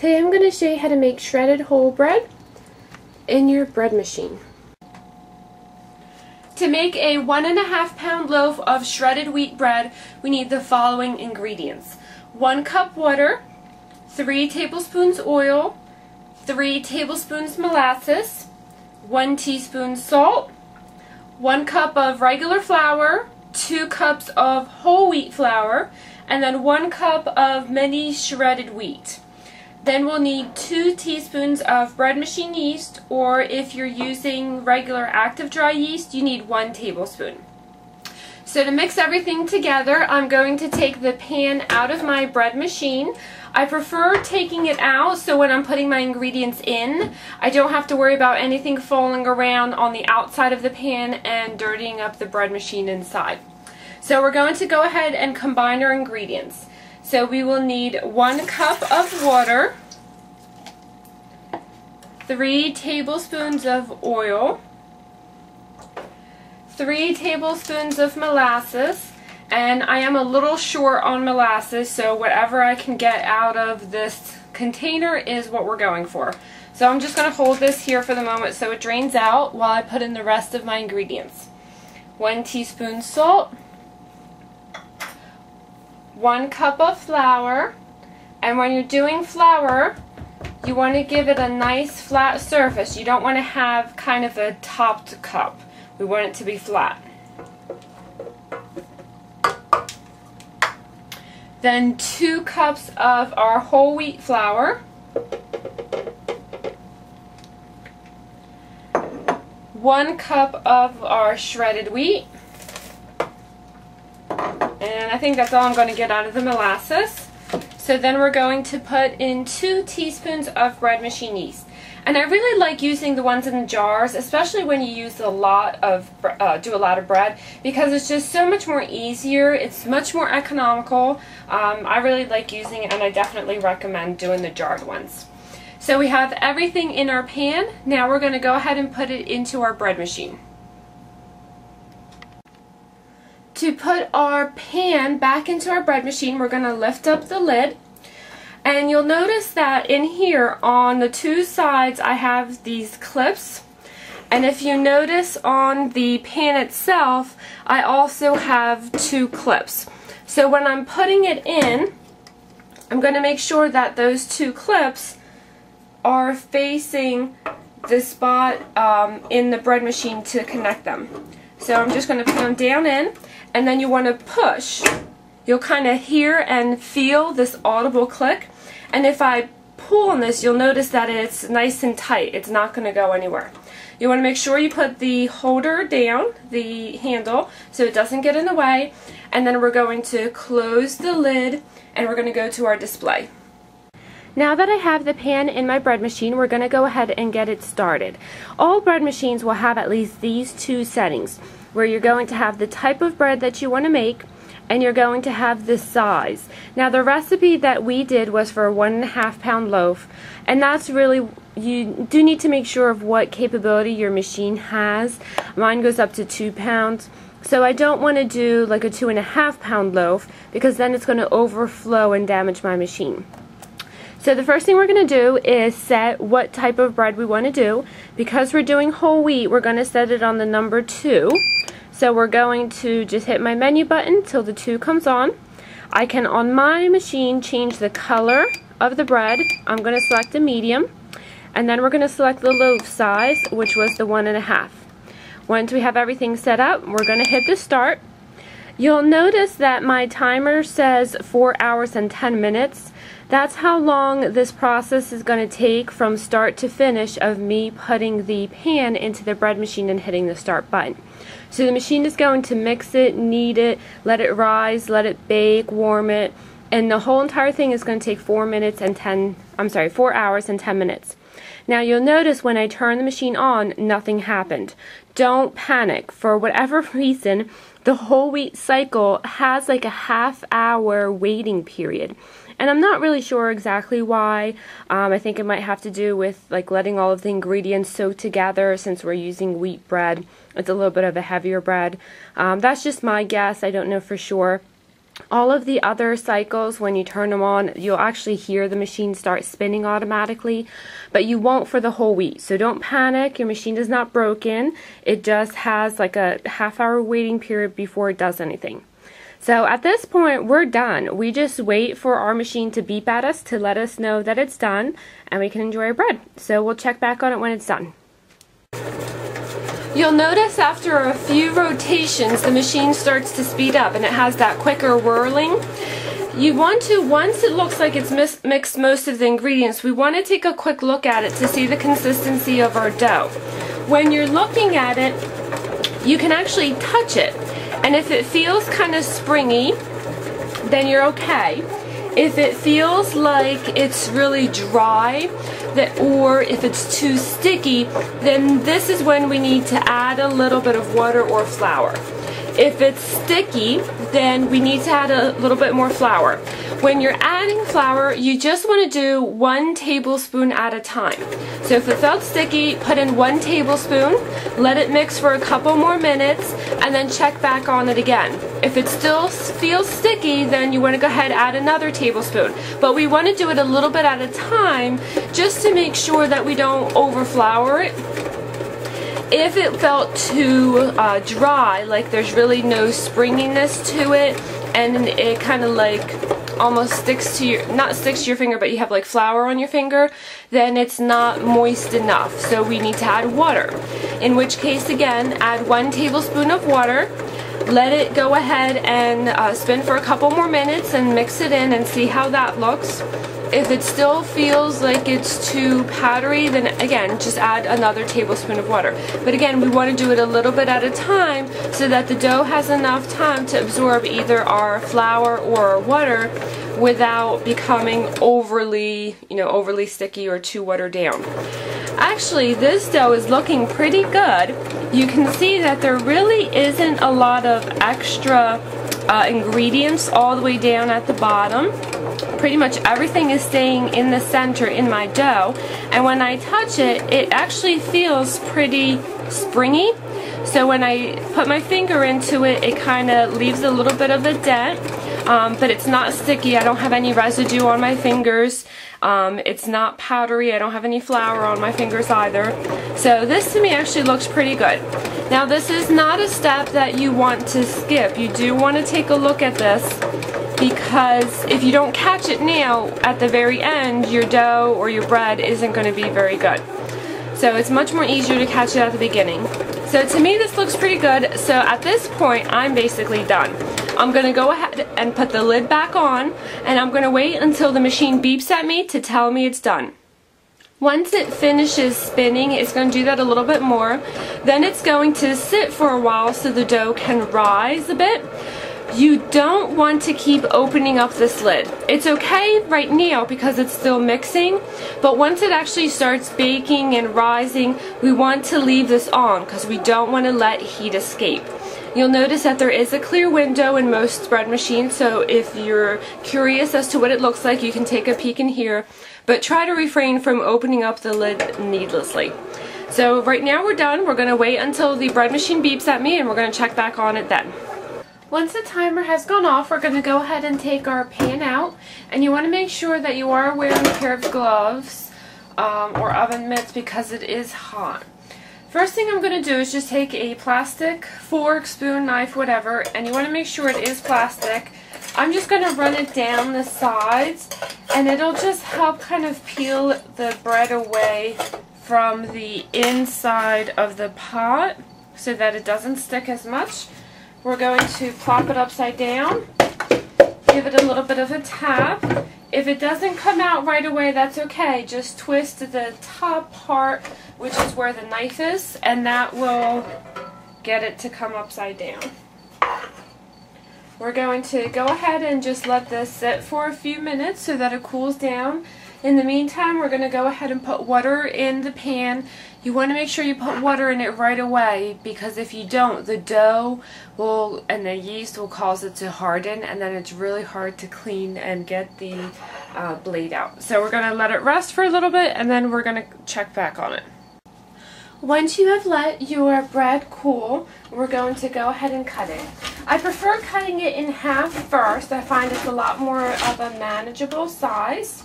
Today I'm going to show you how to make shredded whole bread in your bread machine. To make a 1.5 pound loaf of shredded wheat bread, we need the following ingredients. 1 cup water, 3 tablespoons oil, 3 tablespoons molasses, 1 teaspoon salt, 1 cup of regular flour, 2 cups of whole wheat flour, and then 1 cup of mini shredded wheat. Then we'll need 2 teaspoons of bread machine yeast, or if you're using regular active dry yeast, you need 1 tablespoon. So to mix everything together, I'm going to take the pan out of my bread machine. I prefer taking it out so when I'm putting my ingredients in, I don't have to worry about anything falling around on the outside of the pan and dirtying up the bread machine inside. So we're going to go ahead and combine our ingredients. So we will need 1 cup of water, 3 tablespoons of oil, 3 tablespoons of molasses, and I am a little short on molasses, so whatever I can get out of this container is what we're going for. So I'm just going to hold this here for the moment so it drains out while I put in the rest of my ingredients. 1 teaspoon salt, 1 cup of flour, and when you're doing flour, you want to give it a nice flat surface. You don't want to have kind of a topped cup. We want it to be flat. Then 2 cups of our whole wheat flour, 1 cup of our shredded wheat, and I think that's all I'm going to get out of the molasses. So then we're going to put in 2 teaspoons of bread machine yeast. And I really like using the ones in the jars, especially when you use do a lot of bread, because it's just so much more easier. It's much more economical. I really like using it, and I definitely recommend doing the jarred ones. So we have everything in our pan. Now we're going to go ahead and put it into our bread machine. To put our pan back into our bread machine, we're going to lift up the lid. And you'll notice that in here on the 2 sides I have these clips, and if you notice on the pan itself I also have 2 clips. So when I'm putting it in, I'm going to make sure that those 2 clips are facing the spot in the bread machine to connect them. So I'm just going to put them down in, and then you want to push. You'll kind of hear and feel this audible click. And if I pull on this, you'll notice that it's nice and tight. It's not going to go anywhere. You want to make sure you put the holder down, the handle, so it doesn't get in the way. And then we're going to close the lid, and we're going to go to our display. Now that I have the pan in my bread machine, we're going to go ahead and get it started. All bread machines will have at least these 2 settings, where you're going to have the type of bread that you want to make, and you're going to have the size. Now the recipe that we did was for a 1.5 pound loaf, and that's really, you do need to make sure of what capability your machine has. Mine goes up to 2 pounds, so I don't want to do like a 2.5 pound loaf, because then it's going to overflow and damage my machine. So the first thing we're going to do is set what type of bread we want to do. Because we're doing whole wheat, we're going to set it on the number 2. So we're going to just hit my menu button till the 2 comes on. I can, on my machine, change the color of the bread. I'm going to select a medium, and then we're going to select the loaf size, which was the 1.5. Once we have everything set up, we're going to hit the start. You'll notice that my timer says 4 hours and 10 minutes. That's how long this process is going to take from start to finish of me putting the pan into the bread machine and hitting the start button. So the machine is going to mix it, knead it, let it rise, let it bake, warm it, and the whole entire thing is going to take 4 hours and 10 minutes. Now you'll notice when I turn the machine on, nothing happened. Don't panic. For whatever reason, the whole wheat cycle has like a half-hour waiting period. And I'm not really sure exactly why. I think it might have to do with like letting all of the ingredients soak together, since we're using wheat bread. It's a little bit of a heavier bread. That's just my guess. I don't know for sure. All of the other cycles, when you turn them on, you'll actually hear the machine start spinning automatically, but you won't for the whole wheat. So don't panic, your machine is not broken. It just has like a half-hour waiting period before it does anything. So at this point, we're done. We just wait for our machine to beep at us to let us know that it's done, and we can enjoy our bread. So we'll check back on it when it's done. You'll notice after a few rotations the machine starts to speed up and it has that quicker whirling. You want to, once it looks like it's mixed most of the ingredients, we want to take a quick look at it to see the consistency of our dough. When you're looking at it, you can actually touch it, and if it feels kind of springy, then you're okay. If it feels like it's really dry, or if it's too sticky, then this is when we need to add a little bit of water or flour. If it's sticky, then we need to add a little bit more flour. When you're adding flour, you just want to do 1 tablespoon at a time. So if it felt sticky, put in 1 tablespoon, let it mix for a couple more minutes, and then check back on it again. If it still feels sticky, then you want to go ahead and add another tablespoon. But we want to do it a little bit at a time, just to make sure that we don't over-flour it. If it felt too dry, like there's really no springiness to it, and it kind of like almost sticks to your, not sticks to your finger, but you have like flour on your finger, then it's not moist enough. So we need to add water. In which case, again, add 1 tablespoon of water. Let it go ahead and spin for a couple more minutes and mix it in and see how that looks. If it still feels like it's too powdery, then again, just add another tablespoon of water. But again, we want to do it a little bit at a time so that the dough has enough time to absorb either our flour or our water without becoming overly, overly sticky or too watered down. Actually, this dough is looking pretty good. You can see that there really isn't a lot of extra ingredients all the way down at the bottom. Pretty much everything is staying in the center in my dough, and when I touch it, it actually feels pretty springy. So when I put my finger into it, it kind of leaves a little bit of a dent, but it's not sticky. I don't have any residue on my fingers. It's not powdery. I don't have any flour on my fingers either. So this to me actually looks pretty good. Now this is not a step that you want to skip. You do want to take a look at this, because if you don't catch it now, at the very end, your dough or your bread isn't going to be very good. So it's much more easier to catch it at the beginning. So to me this looks pretty good. So at this point I'm basically done. I'm going to go ahead and put the lid back on, and I'm going to wait until the machine beeps at me to tell me it's done. Once it finishes spinning, it's going to do that a little bit more. Then it's going to sit for a while so the dough can rise a bit. You don't want to keep opening up this lid. It's okay right now because it's still mixing, but once it actually starts baking and rising, we want to leave this on because we don't want to let heat escape. You'll notice that there is a clear window in most bread machines, so if you're curious as to what it looks like, you can take a peek in here, but try to refrain from opening up the lid needlessly. So right now we're done. We're going to wait until the bread machine beeps at me, and we're going to check back on it then. Once the timer has gone off, we're going to go ahead and take our pan out, and you want to make sure that you are wearing a pair of gloves or oven mitts because it is hot. First thing I'm going to do is just take a plastic fork, spoon, knife, whatever, and you want to make sure it is plastic. I'm just going to run it down the sides, and it'll just help kind of peel the bread away from the inside of the pot so that it doesn't stick as much. We're going to plop it upside down, give it a little bit of a tap. If it doesn't come out right away, that's okay. Just twist the top part, which is where the knife is, and that will get it to come upside down. We're going to go ahead and just let this sit for a few minutes so that it cools down. In the meantime, we're going to go ahead and put water in the pan. You want to make sure you put water in it right away, because if you don't, the dough will and the yeast will cause it to harden, and then it's really hard to clean and get the blade out. So we're going to let it rest for a little bit, and then we're going to check back on it. Once you have let your bread cool, we're going to go ahead and cut it. I prefer cutting it in half first. I find it's a lot more of a manageable size.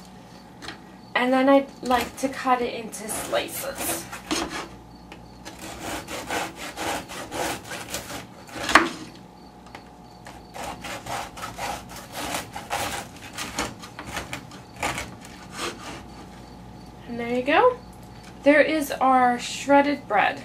And then I like to cut it into slices. And there you go. There is our shredded bread.